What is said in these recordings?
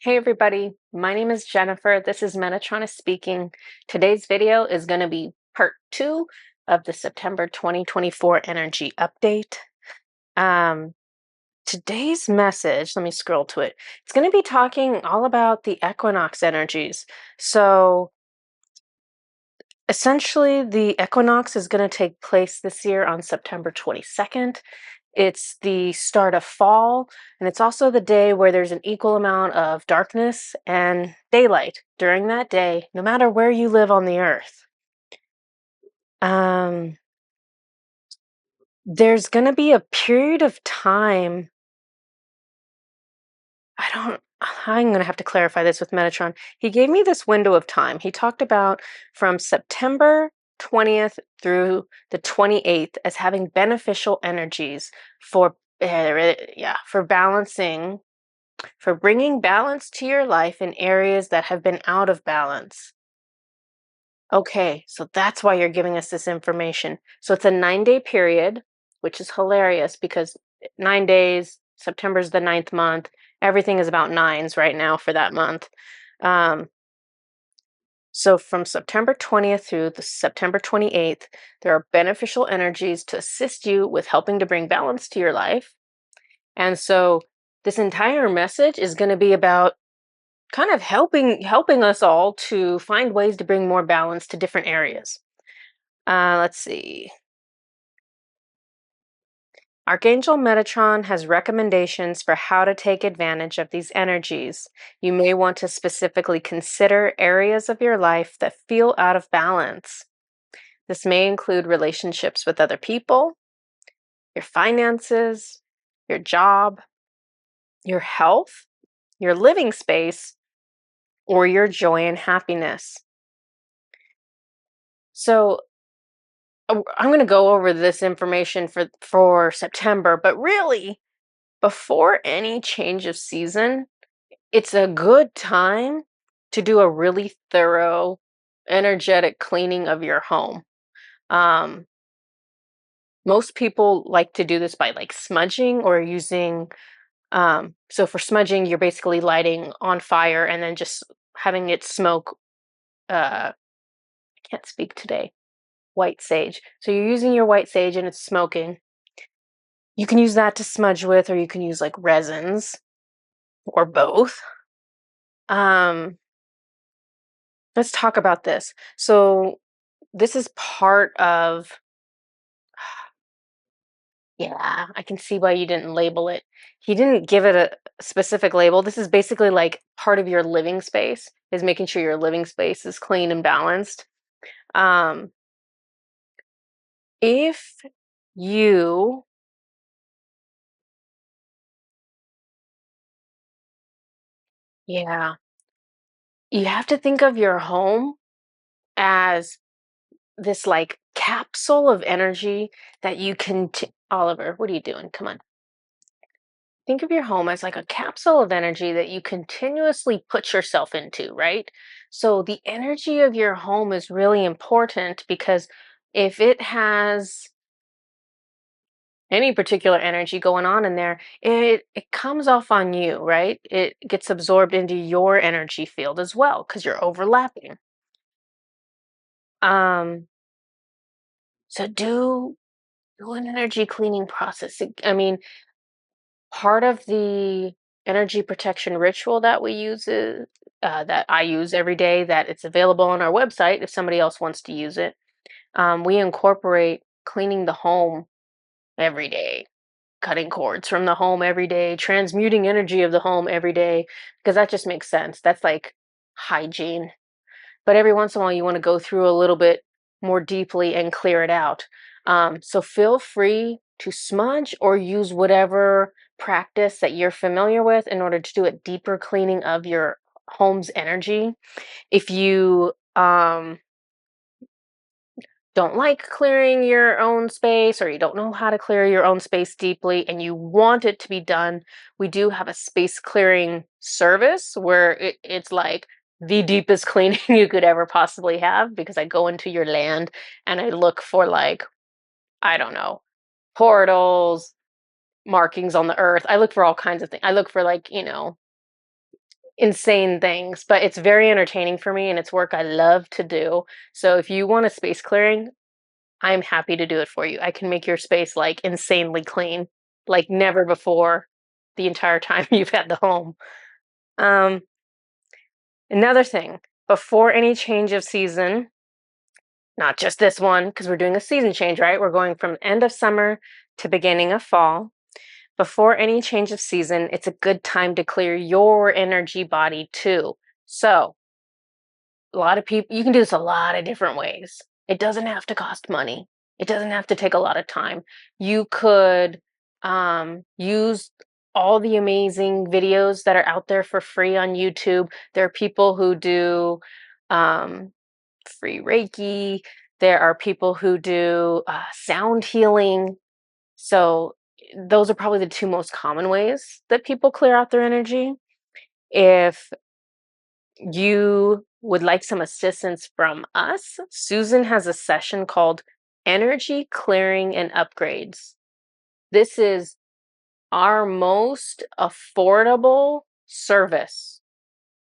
Hey everybody, my name is Jennifer. This is Metatron speaking. Today's video is going to be part 2 of the September 2024 energy update. Today's message, let me scroll to it. It's going to be talking all about the equinox energies. So essentially, the equinox is going to take place this year on September 22nd. It's the start of fall, and it's also the day where there's an equal amount of darkness and daylight during that day, no matter where you live on the earth. There's going to be a period of time. I'm going to have to clarify this with Metatron. He gave me this window of time. He talked about from September 20th through the 28th as having beneficial energies for balancing, for bringing balance to your life in areas that have been out of balance. Okay, so that's why you're giving us this information. So it's a 9-day period, which is hilarious because 9 days, September's the 9th month. Everything is about nines right now for that month. So from September 20th through the September 28th, there are beneficial energies to assist you with helping to bring balance to your life. And so this entire message is going to be about kind of helping us all to find ways to bring more balance to different areas. Let's see. Archangel Metatron has recommendations for how to take advantage of these energies. You may want to specifically consider areas of your life that feel out of balance. This may include relationships with other people, your finances, your job, your health, your living space, or your joy and happiness. So I'm going to go over this information for September, but really, before any change of season, it's a good time to do a really thorough, energetic cleaning of your home. Most people like to do this by like smudging or using, so for smudging, you're basically lighting on fire and then just having it smoke. I can't speak today. White sage. So you're using your white sage and it's smoking. You can use that to smudge with, or you can use like resins or both. Let's talk about this. So this is part of, yeah, I can see why you didn't label it. He didn't give it a specific label. This is basically like part of your living space, is making sure your living space is clean and balanced. Um, if you, yeah, you have to think of your home as this like capsule of energy that you can, Oliver, what are you doing? Come on. Think of your home as like a capsule of energy that you continuously put yourself into, right? So the energy of your home is really important because if it has any particular energy going on in there, it comes off on you, right? It gets absorbed into your energy field as well because you're overlapping. Um, so do an energy cleaning process. I mean, part of the energy protection ritual that we use is that I use every day, that it's available on our website if somebody else wants to use it. We incorporate cleaning the home every day, cutting cords from the home every day, transmuting energy of the home every day, because that just makes sense. That's like hygiene. But every once in a while, you want to go through a little bit more deeply and clear it out. So feel free to smudge or use whatever practice that you're familiar with in order to do a deeper cleaning of your home's energy. If you don't like clearing your own space, or you don't know how to clear your own space deeply and you want it to be done, we do have a space clearing service where it's like the deepest cleaning you could ever possibly have, because I go into your land and I look for like, I don't know, portals, markings on the earth. I look for all kinds of things. I look for like, insane things, but it's very entertaining for me and it's work I love to do. So if you want a space clearing, I'm happy to do it for you. I can make your space like insanely clean, like never before the entire time you've had the home. Um, Another thing, before any change of season, not just this one, because we're doing a season change, right? We're going from end of summer to beginning of fall. Before any change of season, it's a good time to clear your energy body too. So, a lot of people, you can do this a lot of different ways. It doesn't have to cost money. It doesn't have to take a lot of time. You could use all the amazing videos that are out there for free on YouTube. There are people who do um, free Reiki. There are people who do sound healing. So those are probably the two most common ways that people clear out their energy. If you would like some assistance from us, Susan has a session called Energy Clearing and Upgrades. This is our most affordable service.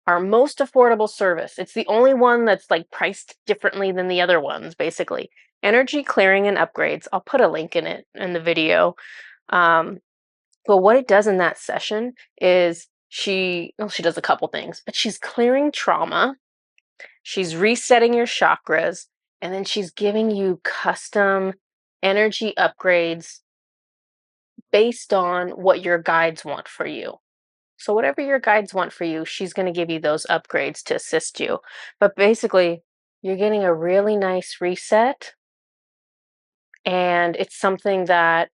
Our most affordable service. It's the only one that's like priced differently than the other ones, basically. Energy Clearing and Upgrades. I'll put a link in it in the video. Um, but what it does in that session is she does a couple things, but she's clearing trauma. She's resetting your chakras, and then she's giving you custom energy upgrades based on what your guides want for you. So, whatever your guides want for you, she's going to give you those upgrades to assist you. But basically, you're getting a really nice reset, and it's something that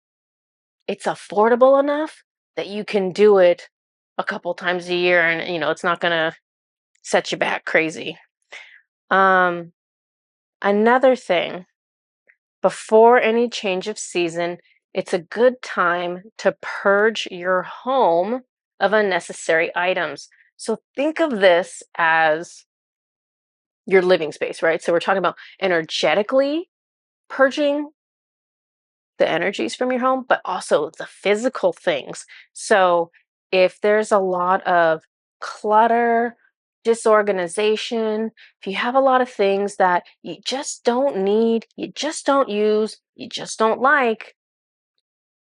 it's affordable enough that you can do it a couple times a year, and it's not going to set you back crazy. Um, Another thing, before any change of season, it's a good time to purge your home of unnecessary items. So think of this as your living space, right? So we're talking about energetically purging the energies from your home, but also the physical things. So if there's a lot of clutter, disorganization, if you have a lot of things that you just don't need, you just don't use, you just don't like,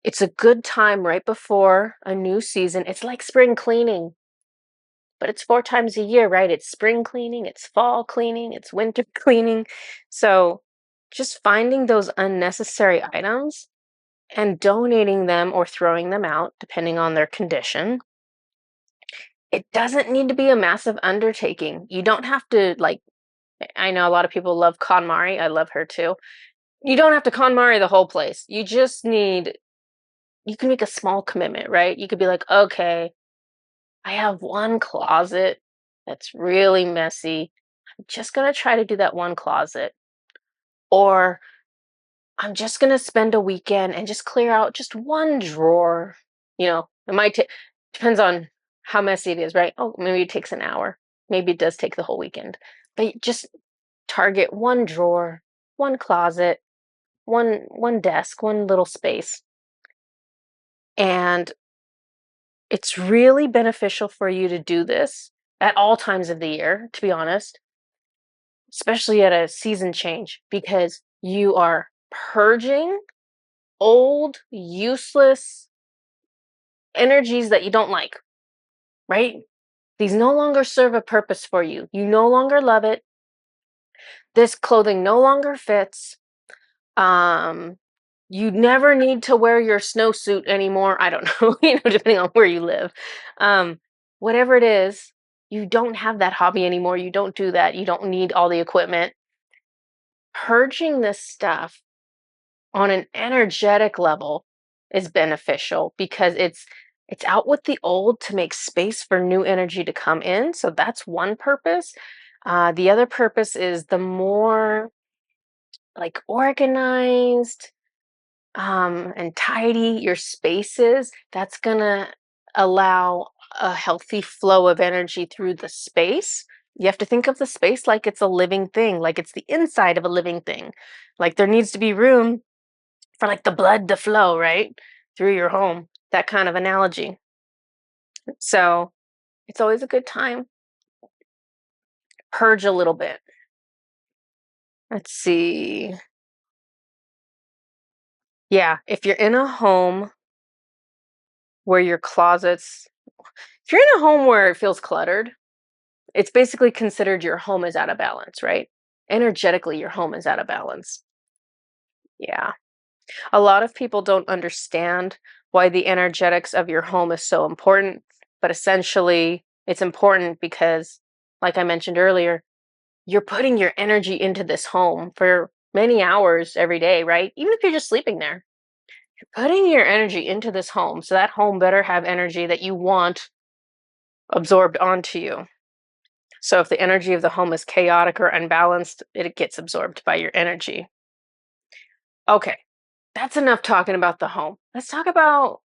it's a good time right before a new season. It's like spring cleaning, but it's 4 times a year, right? It's spring cleaning, it's fall cleaning, it's winter cleaning. So just finding those unnecessary items and donating them or throwing them out, depending on their condition. It doesn't need to be a massive undertaking. You don't have to, like, I know a lot of people love KonMari. I love her too. You don't have to KonMari the whole place. You just need, you can make a small commitment, right? You could be like, okay, I have one closet that's really messy. I'm just going to try to do that one closet. Or I'm just going to spend a weekend and just clear out just one drawer. It might take, depends on how messy it is, right? Oh, maybe it takes an hour. Maybe it does take the whole weekend. But just target one drawer, one closet, one desk, one little space. And it's really beneficial for you to do this at all times of the year, to be honest, especially at a season change, because you are purging old, useless energies that you don't like, right? These no longer serve a purpose for you. You no longer love it. This clothing no longer fits. Um, you never need to wear your snowsuit anymore. I don't know, depending on where you live. Um, Whatever it is, you don't have that hobby anymore. You don't do that. You don't need all the equipment. Purging this stuff on an energetic level is beneficial because it's out with the old to make space for new energy to come in. So that's one purpose. The other purpose is the more like organized and tidy your space is, that's gonna allow a healthy flow of energy through the space. You have to think of the space like it's a living thing, like it's the inside of a living thing. Like there needs to be room for like the blood to flow, right? Through your home. That kind of analogy. So It's always a good time. Purge a little bit. Let's see. Yeah, if you're in a home where your closets, if you're in a home where it feels cluttered, it's basically considered your home is out of balance, right? Energetically, your home is out of balance. Yeah. A lot of people don't understand why the energetics of your home is so important, but essentially, it's important because, like I mentioned earlier, you're putting your energy into this home for many hours every day, right? Even if you're just sleeping there, you're putting your energy into this home. So that home better have energy that you want absorbed onto you. So if the energy of the home is chaotic or unbalanced, it gets absorbed by your energy. Okay, that's enough talking about the home. Let's talk about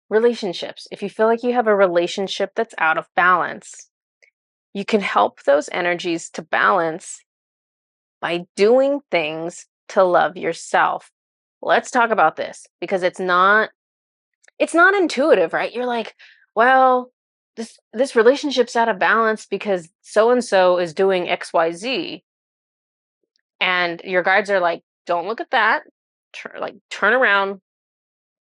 relationships. If you feel like you have a relationship that's out of balance, you can help those energies to balance by doing things to love yourself. Let's talk about this because it's not intuitive, right? You're like, well, this relationship's out of balance because so and so is doing XYZ, and your guides are like, don't look at that. Turn around,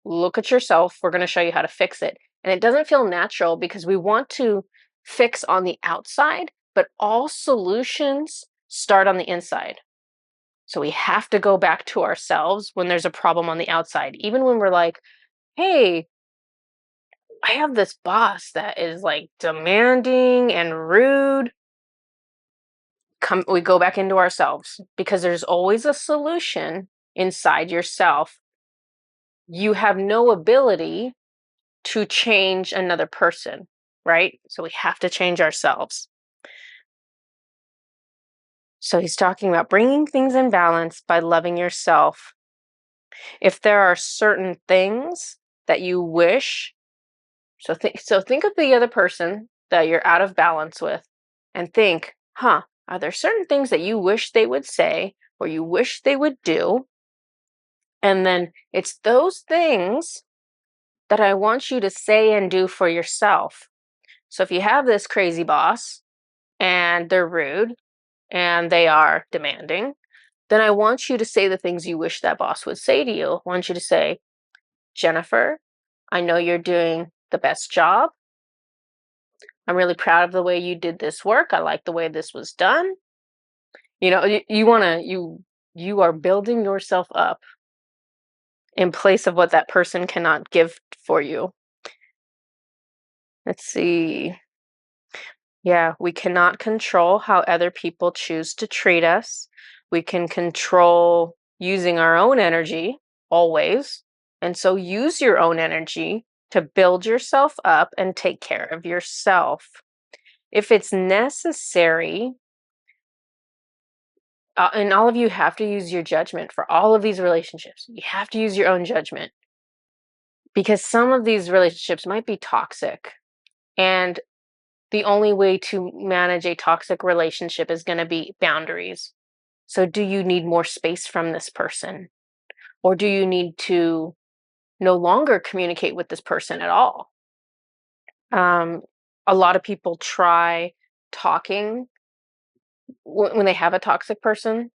look at yourself. We're going to show you how to fix it. And it doesn't feel natural because we want to fix on the outside, but all solutions start on the inside. So we have to go back to ourselves when there's a problem on the outside. Even when we're like, hey, I have this boss that is like demanding and rude. We go back into ourselves because there's always a solution inside yourself. You have no ability to change another person, right? So we have to change ourselves. So he's talking about bringing things in balance by loving yourself. If there are certain things that you wish, so think of the other person that you're out of balance with and think, are there certain things that you wish they would say or you wish they would do? And then it's those things that I want you to say and do for yourself. So if you have this crazy boss and they're rude and they are demanding, then I want you to say the things you wish that boss would say to you. I want you to say, Jennifer, I know you're doing the best job. I'm really proud of the way you did this work. I like the way this was done. You want to, you are building yourself up in place of what that person cannot give for you. Let's see. Yeah, we cannot control how other people choose to treat us. We can control using our own energy always. And so use your own energy to build yourself up and take care of yourself. If it's necessary, and all of you have to use your judgment for all of these relationships. You have to use your own judgment because some of these relationships might be toxic. And the only way to manage a toxic relationship is going to be boundaries. So, do you need more space from this person? Or do you need to no longer communicate with this person at all? Um, a lot of people try talking when they have a toxic person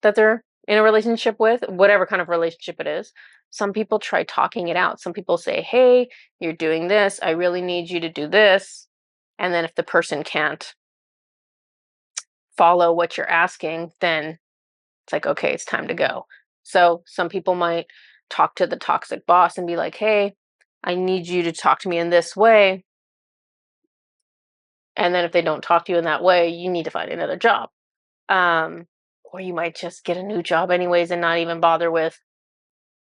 that they're in a relationship with, whatever kind of relationship it is. Some people try talking it out. Some people say, hey, you're doing this. I really need you to do this. And then if the person can't follow what you're asking, then it's like, okay, it's time to go. So some people might talk to the toxic boss and be like, hey, I need you to talk to me in this way. And then if they don't talk to you in that way, you need to find another job. Or you might just get a new job anyways and not even bother with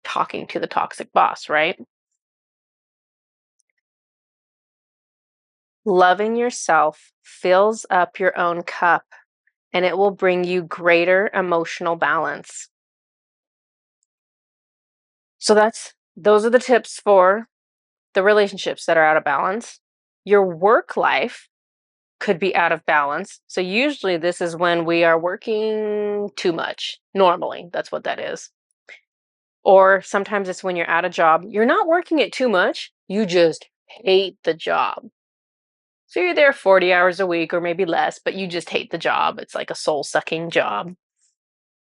talking to the toxic boss, right? Loving yourself fills up your own cup and it will bring you greater emotional balance. So those are the tips for the relationships that are out of balance. Your work life could be out of balance. So usually this is when we are working too much. Normally, that's what that is. Or sometimes it's when you're at a job, you're not working it too much, you just hate the job. So you're there 40 hours a week or maybe less, but you just hate the job. It's like a soul-sucking job.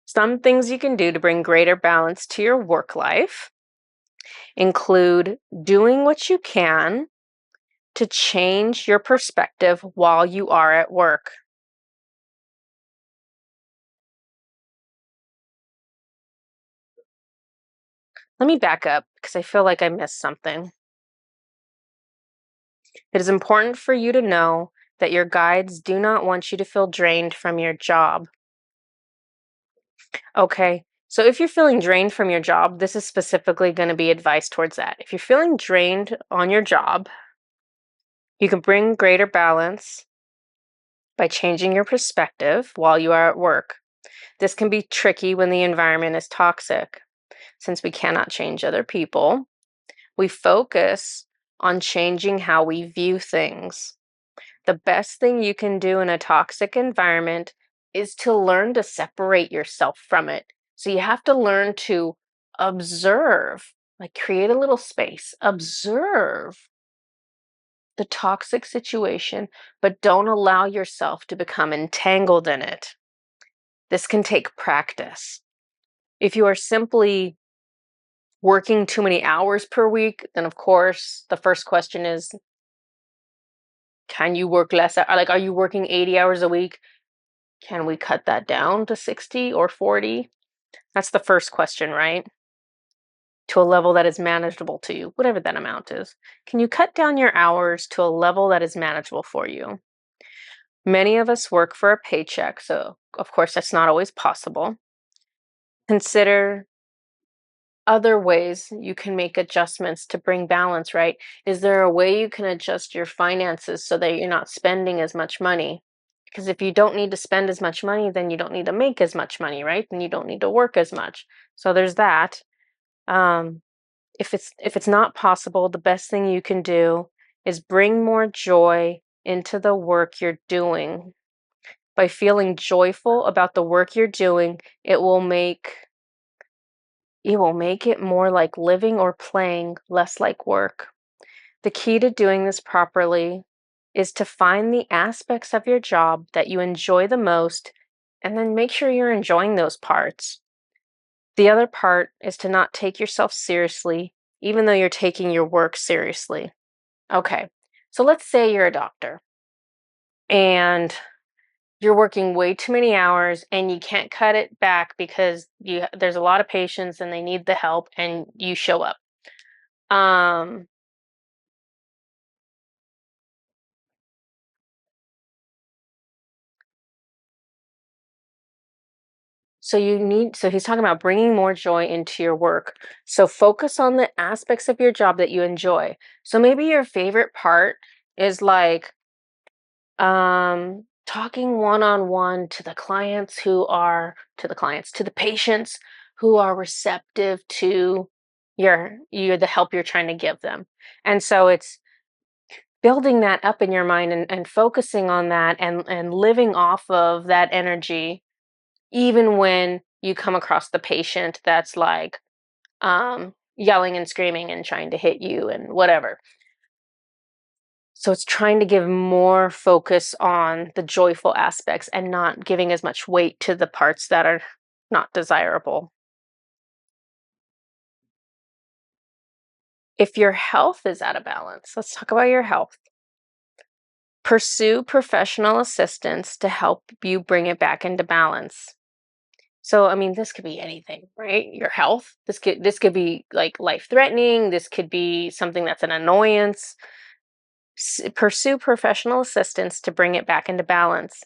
Some things you can do to bring greater balance to your work life include doing what you can to change your perspective while you are at work. Let me back up because I feel like I missed something. It is important for you to know that your guides do not want you to feel drained from your job. Okay, so if you're feeling drained from your job, this is specifically going to be advice towards that. If you're feeling drained on your job, you can bring greater balance by changing your perspective while you are at work. This can be tricky when the environment is toxic. Since we cannot change other people, we focus on changing how we view things. The best thing you can do in a toxic environment is to learn to separate yourself from it. So you have to learn to observe, like create a little space, observe the toxic situation, but don't allow yourself to become entangled in it. This can take practice. If you are simply working too many hours per week, then of course the first question is, can you work less? Like, are you working 80 hours a week? Can we cut that down to 60 or 40? That's the first question, right? To a level that is manageable to you, whatever that amount is. Can you cut down your hours to a level that is manageable for you? Many of us work for a paycheck, so of course that's not always possible. Consider other ways you can make adjustments to bring balance, right? Is there a way you can adjust your finances so that you're not spending as much money? Because if you don't need to spend as much money, then you don't need to make as much money, right? Then you don't need to work as much. So there's that. Um, if it's not possible, the best thing you can do is bring more joy into the work you're doing. By feeling joyful about the work you're doing, it will make it more like living or playing, less like work. The key to doing this properly is to find the aspects of your job that you enjoy the most and then make sure you're enjoying those parts. The other part is to not take yourself seriously, even though you're taking your work seriously. Okay, so let's say you're a doctor and you're working way too many hours and you can't cut it back because there's a lot of patients and they need the help and you show up. Um, so he's talking about bringing more joy into your work. So focus on the aspects of your job that you enjoy. So maybe your favorite part is like talking one-on-one to the clients to the patients who are receptive to the help you're trying to give them. And so it's building that up in your mind and focusing on that and living off of that energy even when you come across the patient that's like yelling and screaming and trying to hit you and whatever. So it's trying to give more focus on the joyful aspects and not giving as much weight to the parts that are not desirable. If your health is out of balance, let's talk about your health. Pursue professional assistance to help you bring it back into balance. So, I mean, this could be anything, right? Your health. This could be like life-threatening. This could be something that's an annoyance. Pursue professional assistance to bring it back into balance.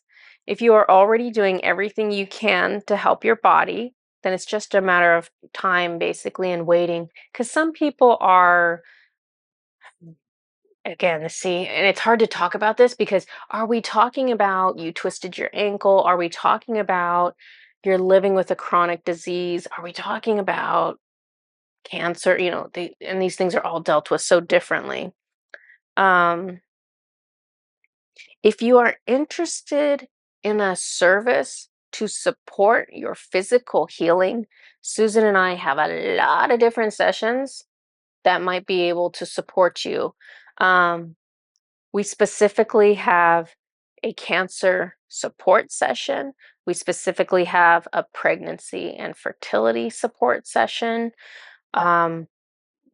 If you are already doing everything you can to help your body, then it's just a matter of time, basically, and waiting. Because some people are, again, see, and it's hard to talk about this because are we talking about you twisted your ankle? Are we talking about you're living with a chronic disease? Are we talking about cancer? And these things are all dealt with so differently. Um, if you are interested in a service to support your physical healing, Susan and I have a lot of different sessions that might be able to support you. Um, We specifically have a cancer support session. We specifically have a pregnancy and fertility support session.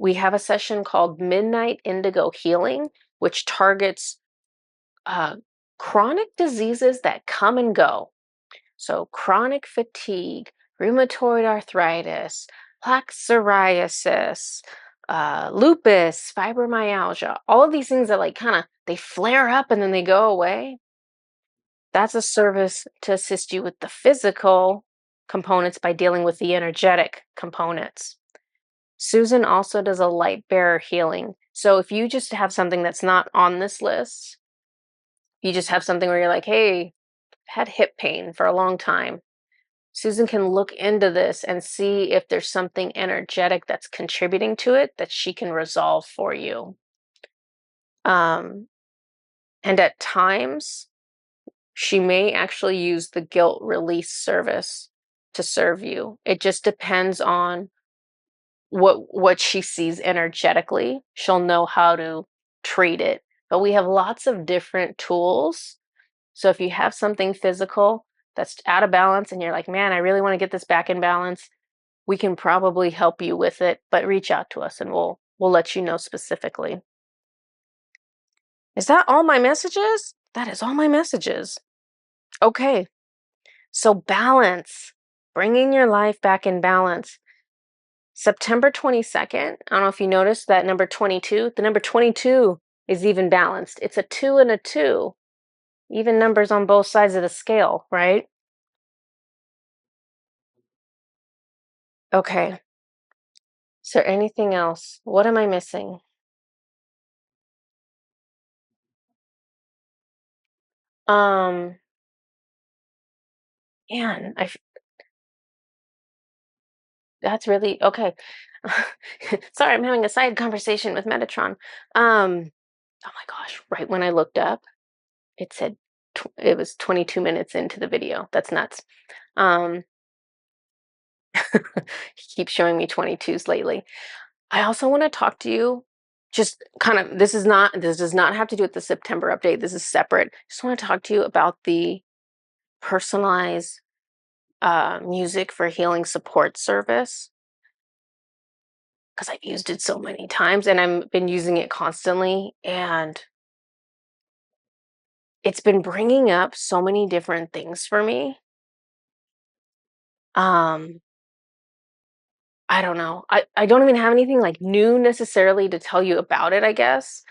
We have a session called Midnight Indigo Healing, which targets chronic diseases that come and go. So, chronic fatigue, rheumatoid arthritis, plaque psoriasis, lupus, fibromyalgia, all of these things that like kind of they flare up and then they go away. That's a service to assist you with the physical components by dealing with the energetic components. Susan also does a light bearer healing. So if you just have something that's not on this list, you just have something where you're like, hey, I've had hip pain for a long time. Susan can look into this and see if there's something energetic that's contributing to it that she can resolve for you. And at times, she may actually use the guilt release service to serve you. It just depends on what she sees energetically. She'll know how to treat it. But we have lots of different tools. So if you have something physical that's out of balance and you're like, man, I really want to get this back in balance, we can probably help you with it, but reach out to us and we'll let you know specifically. Is that all my messages? That is all my messages. Okay. So balance, bringing your life back in balance. September 22nd, I don't know if you noticed that number 22, the number 22 is even balanced. It's a 2 and a 2, even numbers on both sides of the scale, right? Okay. Is there anything else? What am I missing? Um, man, that's really okay. Sorry, I'm having a side conversation with Metatron. Oh my gosh, right when I looked up, it said it was 22 minutes into the video. That's nuts. Um, he keeps showing me 22s lately. I also want to talk to you just kind of this does not have to do with the September update. This is separate. Just want to talk to you about the personalized music for healing support service because I've used it so many times and I've been using it constantly and it's been bringing up so many different things for me. Um, I don't know. I don't even have anything like new necessarily to tell you about it, I guess.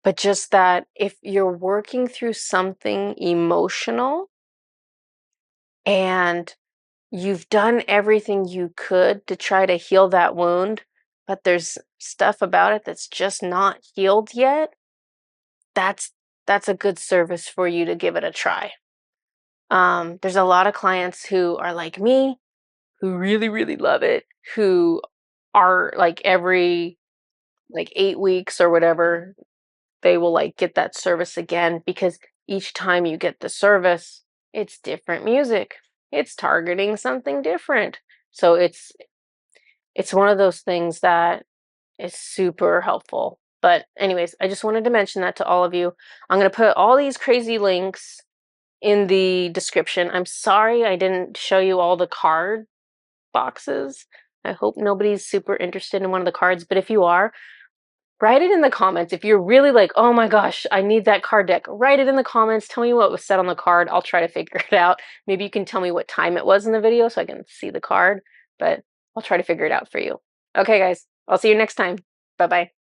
But just that if you're working through something emotional and you've done everything you could to try to heal that wound, but there's stuff about it that's just not healed yet, that's that's a good service for you to give it a try. There's a lot of clients who are like me, who really, really love it, who are like every like 8 weeks or whatever, they will like get that service again because each time you get the service, it's different music. It's targeting something different. So it's one of those things that is super helpful. But anyways, I just wanted to mention that to all of you. I'm going to put all these crazy links in the description. I'm sorry I didn't show you all the card boxes. I hope nobody's super interested in one of the cards, but if you are, write it in the comments. If you're really like, oh my gosh, I need that card deck, write it in the comments. Tell me what was said on the card. I'll try to figure it out. Maybe you can tell me what time it was in the video so I can see the card, but I'll try to figure it out for you. Okay, guys, I'll see you next time. Bye bye.